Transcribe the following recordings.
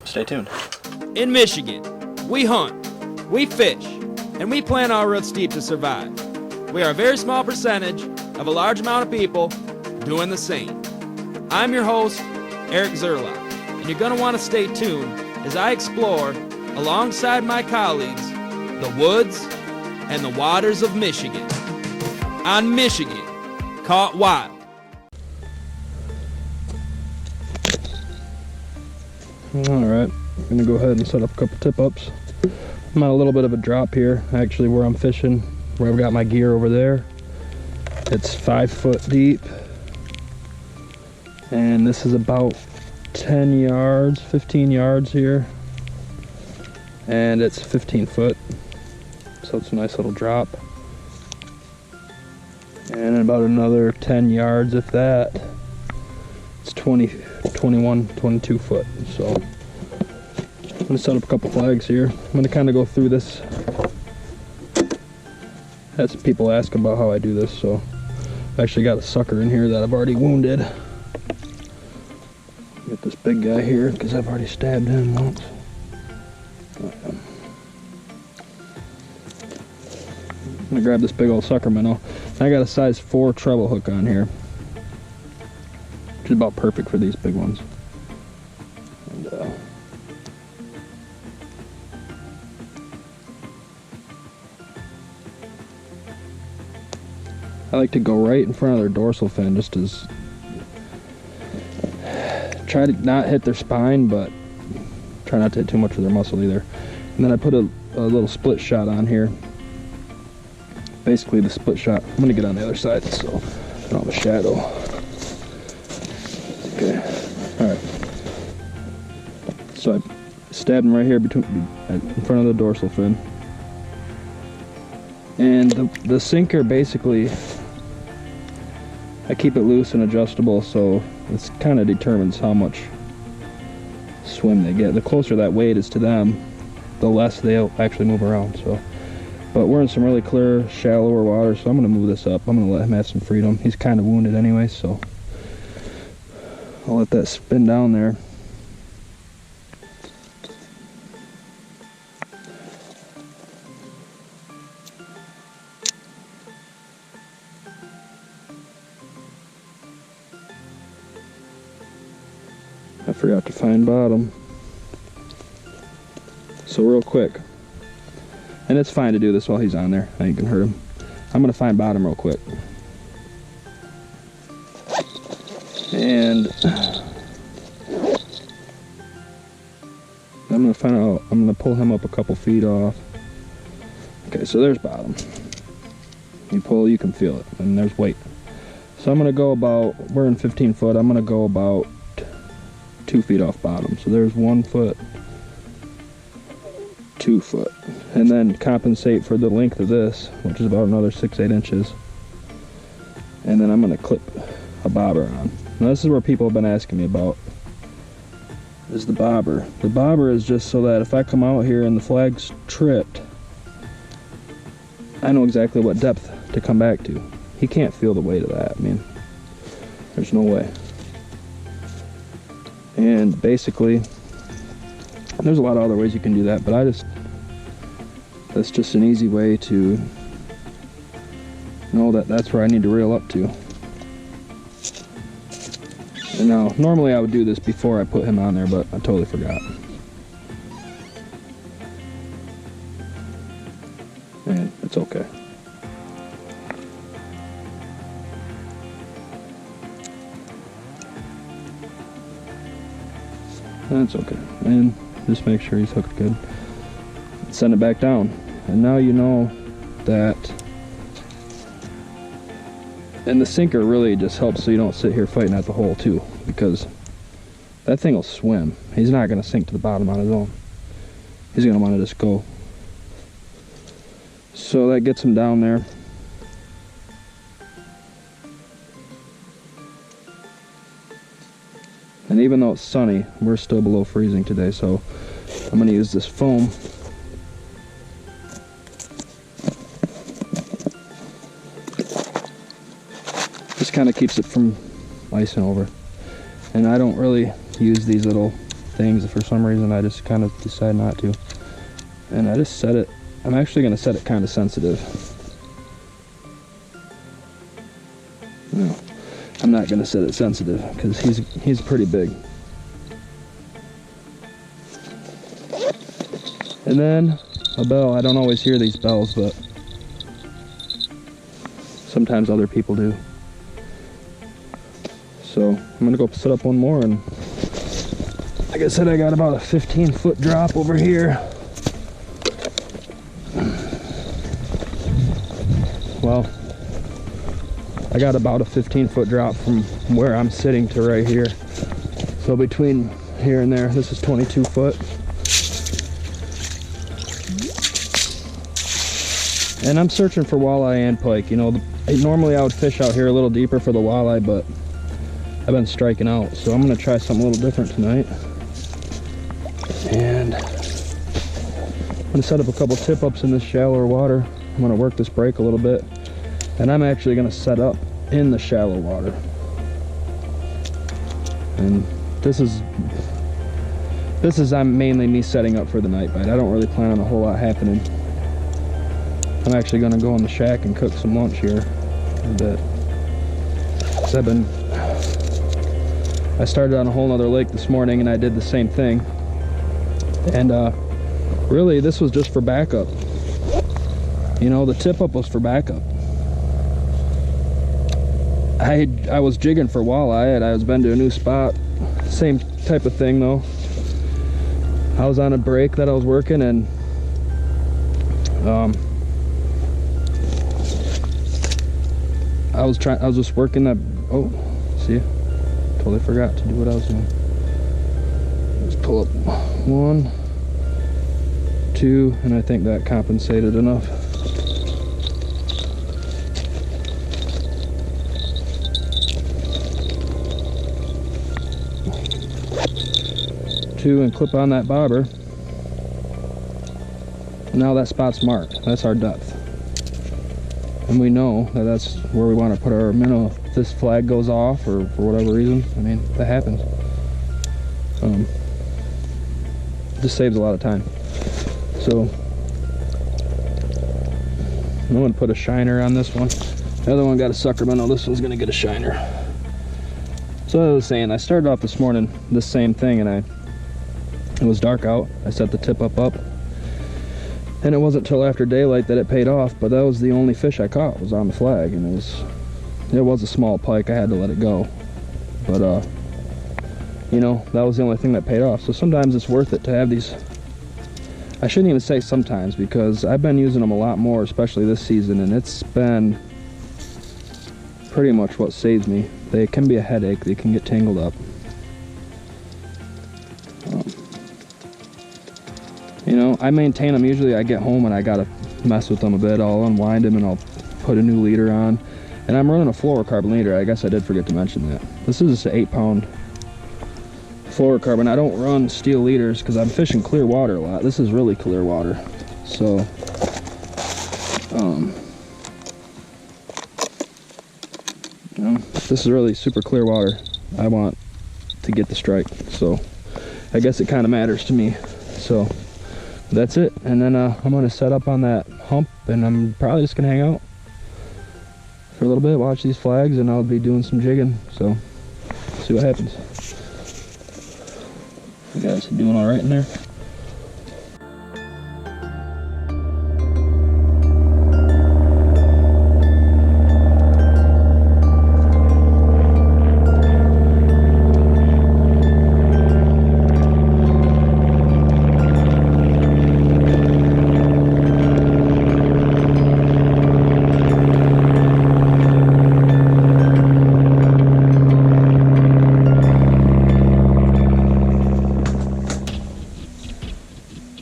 Stay tuned. In Michigan, we hunt, we fish, and we plant our roots deep to survive. We are a very small percentage of a large amount of people doing the same. I'm your host, Eric Zerlock, and you're going to want to stay tuned as I explore, alongside my colleagues, the woods and the waters of Michigan. On Michigan, Caught Wild. Alright, I'm going to go ahead and set up a couple tip-ups. I'm at a little bit of a drop here, actually where I'm fishing, where I've got my gear over there. It's 5 foot deep, and this is about 10 yards, 15 yards here, and it's 15 foot, so it's a nice little drop. And about another 10 yards, if that, it's 20, 21, 22 foot. So I'm gonna set up a couple flags here. I'm gonna kind of go through this. Had some people ask about how I do this, so I've actually got a sucker in here that I've already wounded. Get this big guy here because I've already stabbed him once. I'm gonna grab this big old sucker minnow. I got a size 4 treble hook on here, which is about perfect for these big ones. And, I like to go right in front of their dorsal fin, just as try to not hit their spine, but try not to hit too much of their muscle either. And then I put a little split shot on here. Basically the split shot. I'm gonna get on the other side so I don't have a shadow. Okay, all right. So I stabbed him right here in front of the dorsal fin. And the sinker, basically, I keep it loose and adjustable, so it kind of determines how much swim they get. The closer that weight is to them, the less they'll actually move around. So, but we're in some really clear, shallower water, so I'm going to move this up. I'm going to let him have some freedom. He's kind of wounded anyway, so I'll let that spin down there. I forgot to find bottom. So real quick, and it's fine to do this while he's on there, I ain't gonna hurt him. I'm gonna find bottom real quick. And I'm gonna pull him up a couple feet off. Okay, so there's bottom. You pull, you can feel it, and there's weight. So I'm gonna go about, we're in 15 foot, I'm gonna go about 2 feet off bottom. So there's 1 foot, 2 foot, and then compensate for the length of this, which is about another 6-8 inches. And then I'm going to clip a bobber on. Now this is where people have been asking me about, is the bobber. The bobber is just so that if I come out here and the flag's tripped, I know exactly what depth to come back to. He can't feel the weight of that. I mean, there's no way. And basically, there's a lot of other ways you can do that, but that's just an easy way to know that that's where I need to reel up to. And now, normally I would do this before I put him on there, but I totally forgot. And it's okay. That's okay. And just make sure he's hooked good. Send it back down. And now you know that. And the sinker really just helps so you don't sit here fighting at the hole too, because that thing will swim. He's not going to sink to the bottom on his own. He's going to want to just go. So that gets him down there. And even though it's sunny, we're still below freezing today, so I'm going to use this foam. Just kind of keeps it from icing over. And I don't really use these little things. For some reason, I just kind of decide not to. And I just set it, I'm actually going to set it kind of sensitive. No, I'm not going to set it sensitive because he's pretty big. And then a bell. I don't always hear these bells, but sometimes other people do. So I'm gonna go set up one more, and like I said, I got about a 15-foot drop over here. Well, I got about a 15-foot drop from where I'm sitting to right here. So between here and there, this is 22 foot. And I'm searching for walleye and pike. You know, normally I would fish out here a little deeper for the walleye, but I've been striking out. So I'm gonna try something a little different tonight. And I'm gonna set up a couple tip-ups in this shallower water. I'm gonna work this break a little bit. And I'm actually gonna set up in the shallow water. And this is mainly me setting up for the night bite. I don't really plan on a whole lot happening. I'm actually gonna go in the shack and cook some lunch here in a bit. 'Cause I started on a whole nother lake this morning and I did the same thing. And really this was just for backup. You know, the tip up was for backup. I was jigging for walleye and I was been to a new spot. Same type of thing though. I was on a break that I was working, and I was just working that, oh, see, totally forgot to do what I was doing. Just pull up 1, 2, and I think that compensated enough. Two, and clip on that bobber. Now that spot's marked. That's our depth. And we know that that's where we want to put our minnow. If this flag goes off or for whatever reason, I mean, that happens. Just saves a lot of time. So I'm going to put a shiner on this one. The other one got a sucker minnow. This one's going to get a shiner. So I was saying, I started off this morning this same thing, and it was dark out. I set the tip up, and it wasn't till after daylight that it paid off. But that was the only fish I caught, was on the flag, and it was a small pike. I had to let it go. But you know, that was the only thing that paid off. So sometimes it's worth it to have these. I shouldn't even say sometimes, because I've been using them a lot more, especially this season, and it's been pretty much what saves me. They can be a headache. They can get tangled up. You know, I maintain them. Usually I get home and I gotta mess with them a bit. I'll unwind them and I'll put a new leader on. And I'm running a fluorocarbon leader. I guess I did forget to mention that. This is an 8-pound fluorocarbon. I don't run steel leaders because I'm fishing clear water a lot. This is really clear water. So, you know, this is really super clear water. I want to get the strike. So, I guess it kind of matters to me. So, that's it. And then I'm going to set up on that hump, and I'm probably just going to hang out for a little bit, watch these flags, and I'll be doing some jigging. So, see what happens. You guys doing all right in there?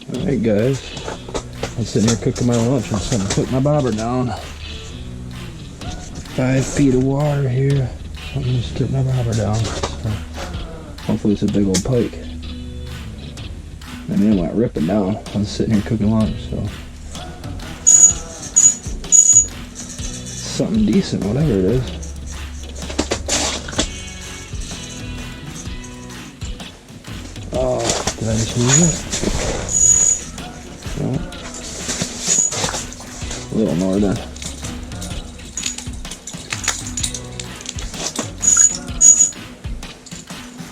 Alright guys, I'm sitting here cooking my lunch. I'm just gonna put my bobber down. 5 feet of water here. I'm gonna strip my bobber down. So hopefully it's a big old pike. I mean, it went ripping down. I was sitting here cooking lunch, so something decent, whatever it is. Oh. Did I just lose it? No. Little northern.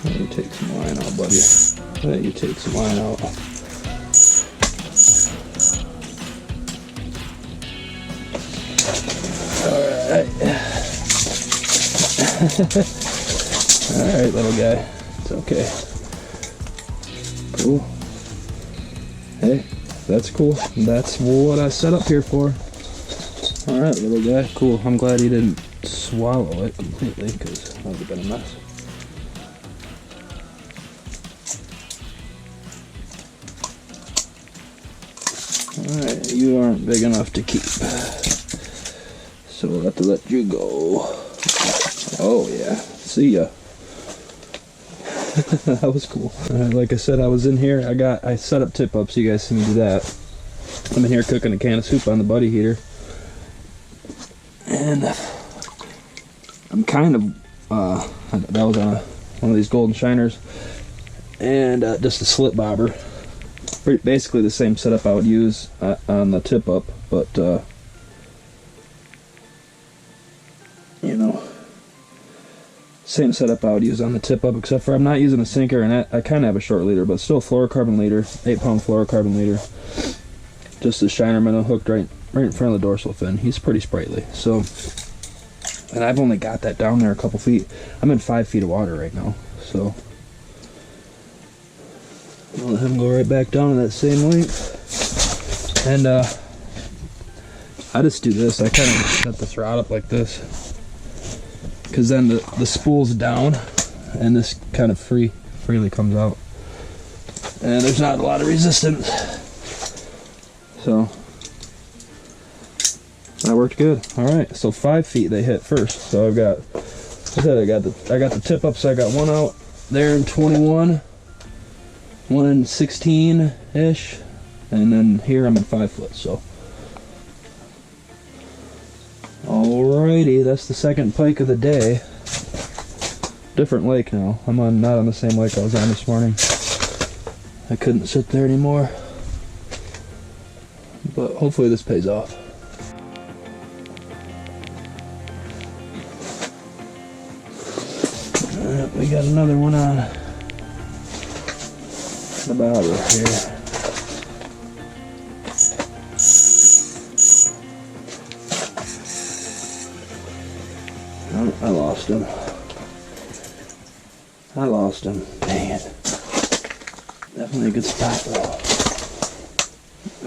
Let you take some line out, buddy. Let you take some line out. Alright. Alright, little guy. It's okay. Cool. Hey, that's cool. That's what I set up here for. Alright, little guy. Cool. I'm glad he didn't swallow it completely, because that would have been a mess. Alright, you aren't big enough to keep. So we'll have to let you go. Oh yeah. See ya. That was cool. Like I said, I was in here. I set up tip up so you guys see me do that. I'm in here cooking a can of soup on the buddy heater. And I'm kind of that was on one of these golden shiners. And just a slip bobber. Basically the same setup I would use on the tip up, but you know, same setup I would use on the tip up, except for I'm not using a sinker, and I kind of have a short leader, but still fluorocarbon leader, 8-pound fluorocarbon leader. Just the shiner minnow hooked right in front of the dorsal fin. He's pretty sprightly. So, and I've only got that down there a couple feet. I'm in 5 feet of water right now, so I'll let him go right back down to that same length. And I just do this. I kind of set this rod up like this, because then the spool's down and this kind of freely comes out, and there's not a lot of resistance. So that worked good. All right, so 5 feet they hit first. So I've got, I said I got the tip up, so I got one out there in 21, one in 16 ish, and then here I'm in 5 foot. So alrighty, that's the second pike of the day. Different lake now. I'm not on the same lake I was on this morning. I couldn't sit there anymore, but hopefully this pays off. Alright, we got another one on the bobber here. Oh, I lost him. Dang it. Definitely a good spot though.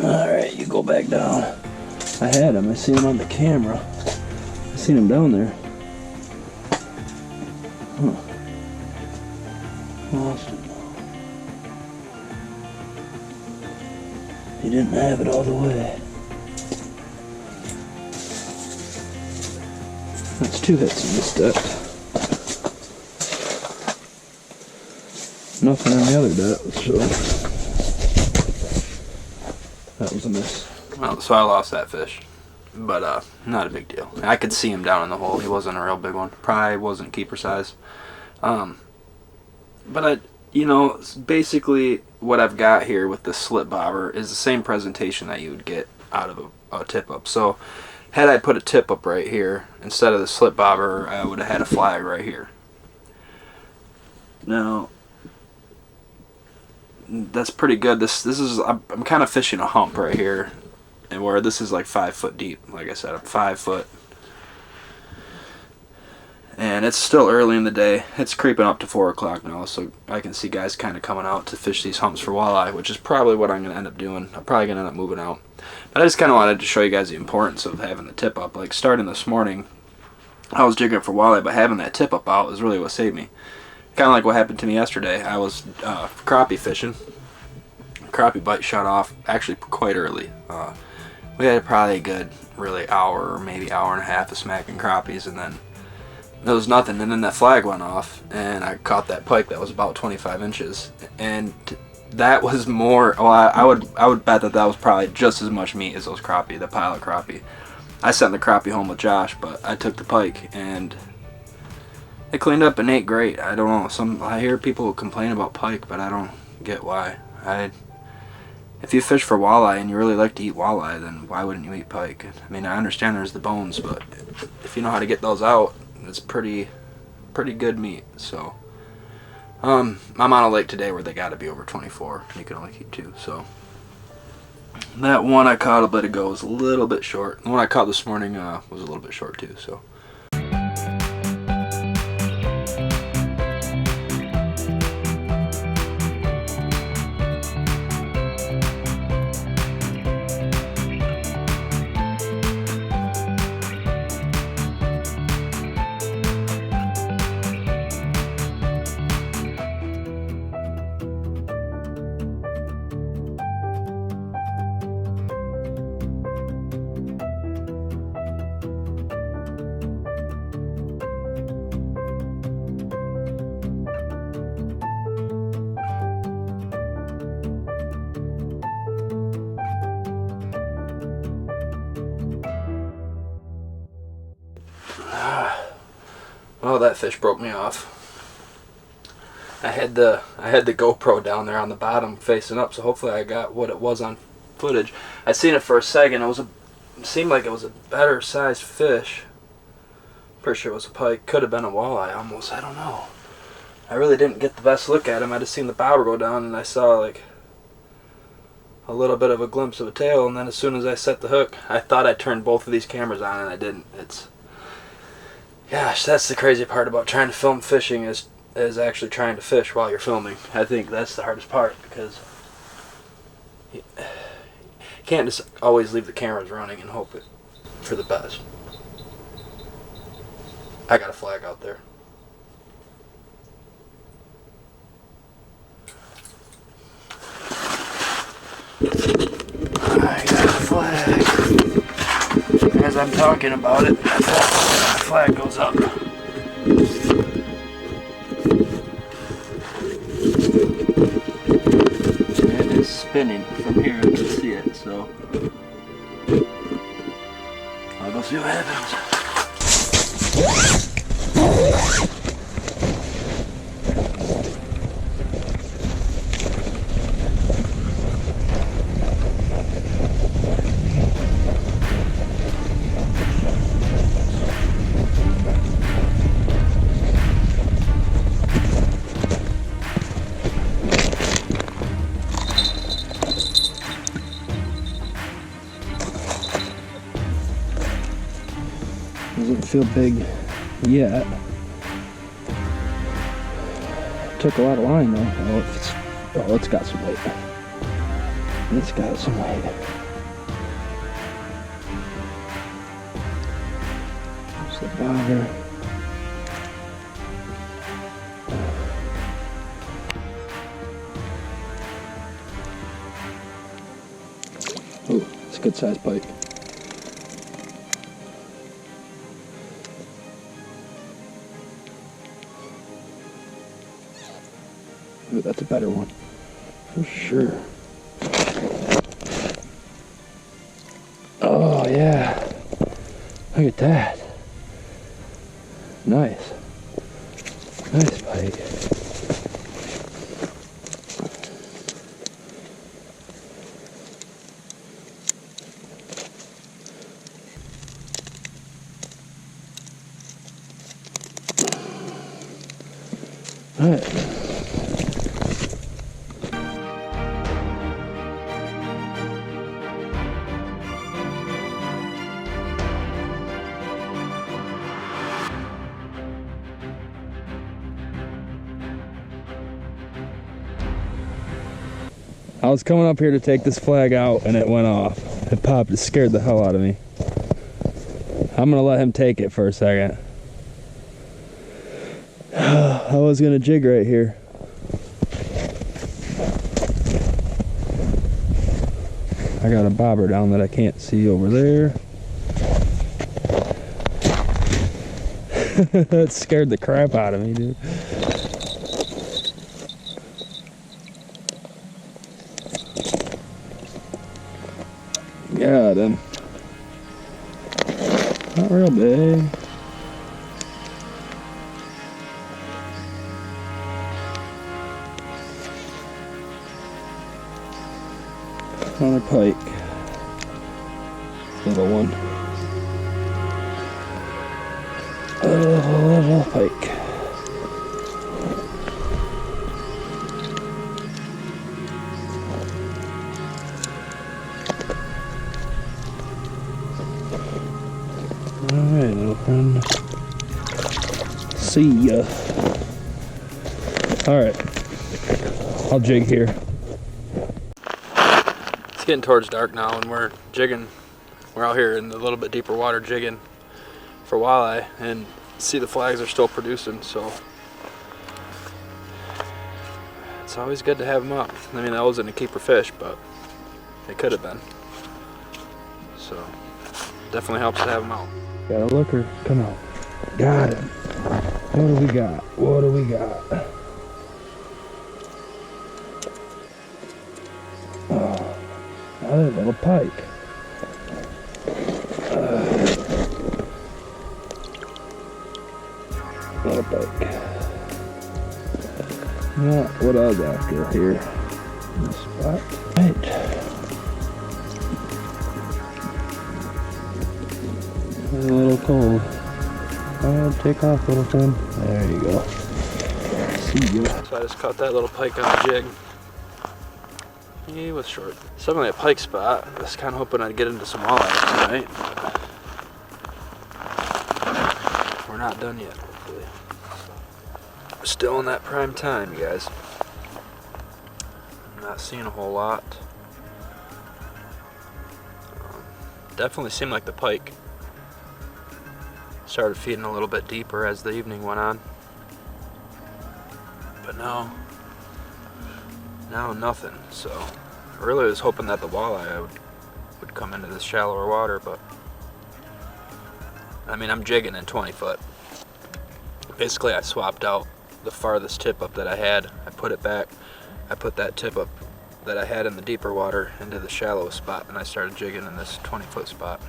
Alright, you go back down. I had him. I seen him on the camera. I seen him down there. Huh. Lost him. He didn't have it all the way. That's 2 hits in this depth. Nothing in the other depth, so that was a miss. Well, so I lost that fish, but not a big deal. I could see him down in the hole. He wasn't a real big one. Probably wasn't keeper size. But you know, basically what I've got here with the slip bobber is the same presentation that you would get out of a tip up. So had I put a tip up right here instead of the slip bobber, I would have had a flag right here. Now that's pretty good. This is I'm kind of fishing a hump right here, and where this is like 5 foot deep. Like I said, I'm 5 foot, and it's still early in the day. It's creeping up to 4 o'clock now, so I can see guys kind of coming out to fish these humps for walleye, which is probably what I'm going to end up doing. I'm probably going to end up moving out. But I just kind of wanted to show you guys the importance of having the tip up. Like starting this morning, I was jigging for walleye, but having that tip up out is really what saved me. Kind of like what happened to me yesterday. I was crappie fishing. Crappie bite shot off actually quite early. We had probably a good really hour or maybe hour and a half of smacking crappies, and then there was nothing, and then that flag went off and I caught that pike that was about 25 inches, and that was more, well, I would bet that was probably just as much meat as those crappie, the pile of crappie. I sent the crappie home with Josh, but I took the pike and it cleaned up and ate great. I don't know, I hear people complain about pike, but I get why. If you fish for walleye and you really like to eat walleye, then why wouldn't you eat pike? I mean, I understand there's the bones, but if you know how to get those out, it's pretty good meat. So, I'm on a lake today where they got to be over 24. You can only keep 2. So, that one I caught a bit ago was a little bit short. The one I caught this morning was a little bit short too. So. Oh, that fish broke me off. I had the GoPro down there on the bottom facing up, so hopefully I got what it was on footage. I seen it for a second. It seemed like it was a better sized fish. Pretty sure it was a pike. Could have been a walleye almost. I don't know. I really didn't get the best look at him. I just seen the bobber go down and I saw like a little bit of a glimpse of a tail, and then as soon as I set the hook, I thought I turned both of these cameras on and I didn't. Gosh, that's the crazy part about trying to film fishing is actually trying to fish while you're filming. I think that's the hardest part, because you can't just always leave the cameras running and hope for the best. I got a flag out there. I got a flag. As I'm talking about it, my flag goes up. It is spinning from here. I can see it, so I'll go see what happens. Doesn't feel big yet. Took a lot of line though. Oh, it's got some weight. It's got some weight. There's the bobber. Oh, it's a good sized pike. Ooh, that's a better one, for sure. Oh yeah, look at that. Nice. Nice pike. All right. I was coming up here to take this flag out and it went off. It popped. It scared the hell out of me. I'm gonna let him take it for a second. I was gonna jig right here. I got a bobber down that I can't see over there. That scared the crap out of me, dude. Got him. Not real big. Another pike. Little one. Little pike. Alright, little friend. See ya. Alright. I'll jig here. It's getting towards dark now and we're jigging. We're out here in a little bit deeper water jigging for walleye, and see the flags are still producing, so it's always good to have them up. I mean, that wasn't a keeper fish, but it could have been. So definitely helps to have them out. Got a looker. Come on. Got him. What do we got? What do we got? Oh, another little pike. Little pike. Not what I was after here. This spot. Right. A little cold. Take off, little friend. There you go. See ya. So I just caught that little pike on the jig. He was short. It's definitely a pike spot. I was kind of hoping I'd get into some walleye tonight. We're not done yet, hopefully. We're still in that prime time, you guys. I'm not seeing a whole lot. Definitely seemed like the pike started feeding a little bit deeper as the evening went on, but now nothing. So I really was hoping that the walleye would come into this shallower water, but I mean, I'm jigging in 20 foot. Basically, I swapped out the farthest tip up that I had. I put it back. I put that tip up that I had in the deeper water into the shallow spot, and I started jigging in this 20-foot spot.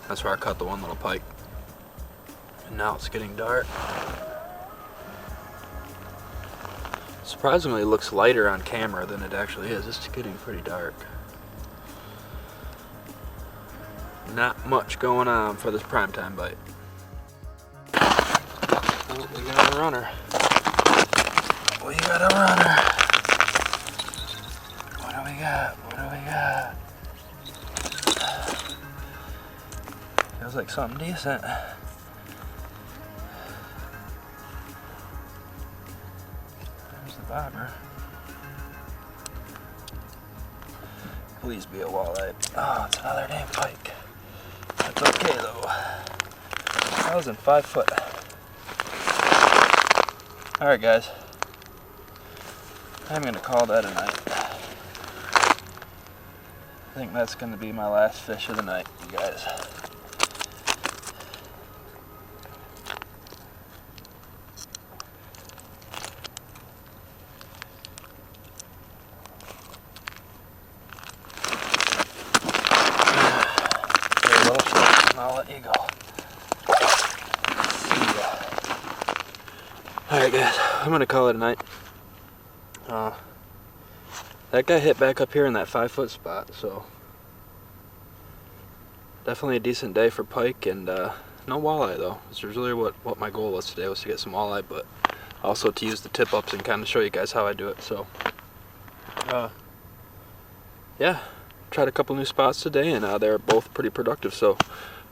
That's where I caught the one little pike. And now it's getting dark. Surprisingly, it looks lighter on camera than it actually is. It's getting pretty dark. Not much going on for this primetime bite. Oh, we got a runner. We got a runner. What do we got? What do we got? Feels like something decent. There's the bobber. Please be a walleye. Oh, it's another damn pike. That's okay though. That was in 5 foot. Alright guys, I'm gonna call that a night. I think that's gonna be my last fish of the night, you guys. Very little short, and I'll let you go. Alright guys, I'm gonna call it a night. That guy hit back up here in that 5 foot spot, so definitely a decent day for pike, and no walleye though. This was really what my goal was today, was to get some walleye, but also to use the tip ups and kind of show you guys how I do it. So yeah, tried a couple new spots today, and they're both pretty productive. So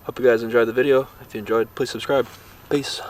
hope you guys enjoyed the video. If you enjoyed, please subscribe. Peace.